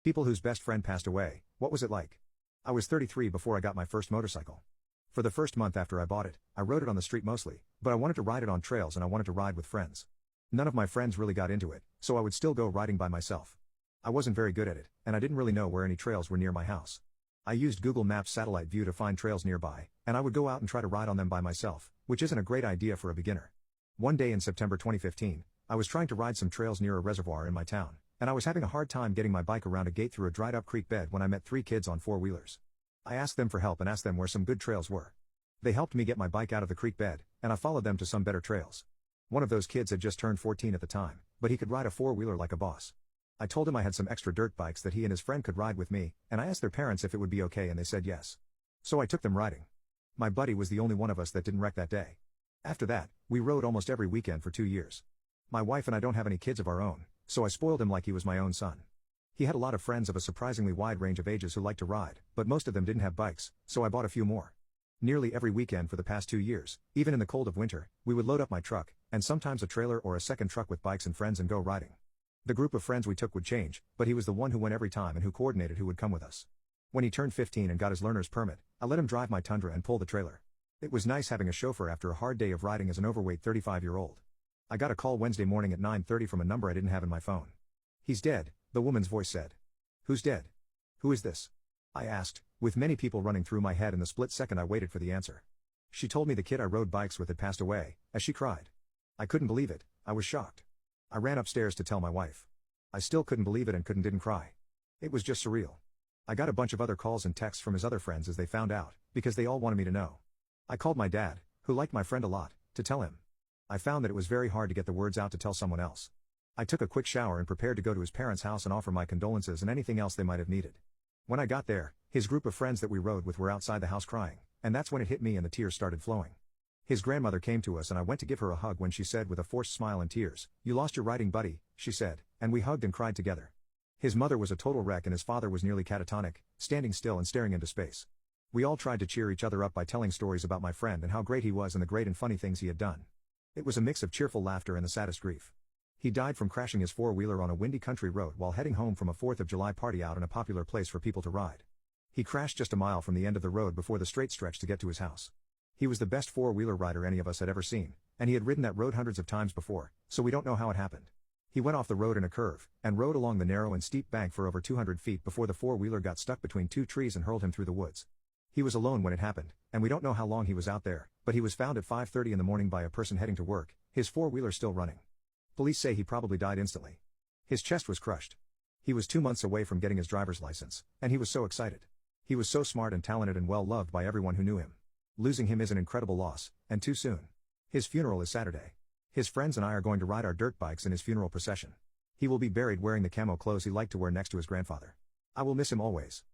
People whose best friend passed away, what was it like? I was 33 before I got my first motorcycle. For the first month after I bought it, I rode it on the street mostly, but I wanted to ride it on trails and I wanted to ride with friends. None of my friends really got into it, so I would still go riding by myself. I wasn't very good at it, and I didn't really know where any trails were near my house. I used Google Maps satellite view to find trails nearby, and I would go out and try to ride on them by myself, which isn't a great idea for a beginner. One day in September 2015, I was trying to ride some trails near a reservoir in my town, and I was having a hard time getting my bike around a gate through a dried-up creek bed when I met three kids on four-wheelers. I asked them for help and asked them where some good trails were. They helped me get my bike out of the creek bed, and I followed them to some better trails. One of those kids had just turned 14 at the time, but he could ride a four-wheeler like a boss. I told him I had some extra dirt bikes that he and his friend could ride with me, and I asked their parents if it would be okay and they said yes. So I took them riding. My buddy was the only one of us that didn't wreck that day. After that, we rode almost every weekend for 2 years. My wife and I don't have any kids of our own, so I spoiled him like he was my own son. He had a lot of friends of a surprisingly wide range of ages who liked to ride, but most of them didn't have bikes, so I bought a few more. Nearly every weekend for the past 2 years, even in the cold of winter, we would load up my truck, and sometimes a trailer or a second truck with bikes and friends and go riding. The group of friends we took would change, but he was the one who went every time and who coordinated who would come with us. When he turned 15 and got his learner's permit, I let him drive my Tundra and pull the trailer. It was nice having a chauffeur after a hard day of riding as an overweight 35-year-old. I got a call Wednesday morning at 9:30 from a number I didn't have in my phone. "He's dead," the woman's voice said. "Who's dead? Who is this?" I asked, with many people running through my head in the split second I waited for the answer. She told me the kid I rode bikes with had passed away, as she cried. I couldn't believe it, I was shocked. I ran upstairs to tell my wife. I still couldn't believe it and didn't cry. It was just surreal. I got a bunch of other calls and texts from his other friends as they found out, because they all wanted me to know. I called my dad, who liked my friend a lot, to tell him. I found that it was very hard to get the words out to tell someone else. I took a quick shower and prepared to go to his parents' house and offer my condolences and anything else they might have needed. When I got there, his group of friends that we rode with were outside the house crying, and that's when it hit me and the tears started flowing. His grandmother came to us and I went to give her a hug when she said with a forced smile and tears, "You lost your riding buddy," she said, and we hugged and cried together. His mother was a total wreck and his father was nearly catatonic, standing still and staring into space. We all tried to cheer each other up by telling stories about my friend and how great he was and the great and funny things he had done. It was a mix of cheerful laughter and the saddest grief. He died from crashing his four-wheeler on a windy country road while heading home from a 4th of July party out in a popular place for people to ride. He crashed just a mile from the end of the road before the straight stretch to get to his house. He was the best four-wheeler rider any of us had ever seen, and he had ridden that road hundreds of times before, so we don't know how it happened. He went off the road in a curve, and rode along the narrow and steep bank for over 200 feet before the four-wheeler got stuck between two trees and hurled him through the woods. He was alone when it happened, and we don't know how long he was out there, but he was found at 5:30 in the morning by a person heading to work, his four-wheeler still running. Police say he probably died instantly. His chest was crushed. He was 2 months away from getting his driver's license, and he was so excited. He was so smart and talented and well loved by everyone who knew him. Losing him is an incredible loss, and too soon. His funeral is Saturday. His friends and I are going to ride our dirt bikes in his funeral procession. He will be buried wearing the camo clothes he liked to wear next to his grandfather. I will miss him always.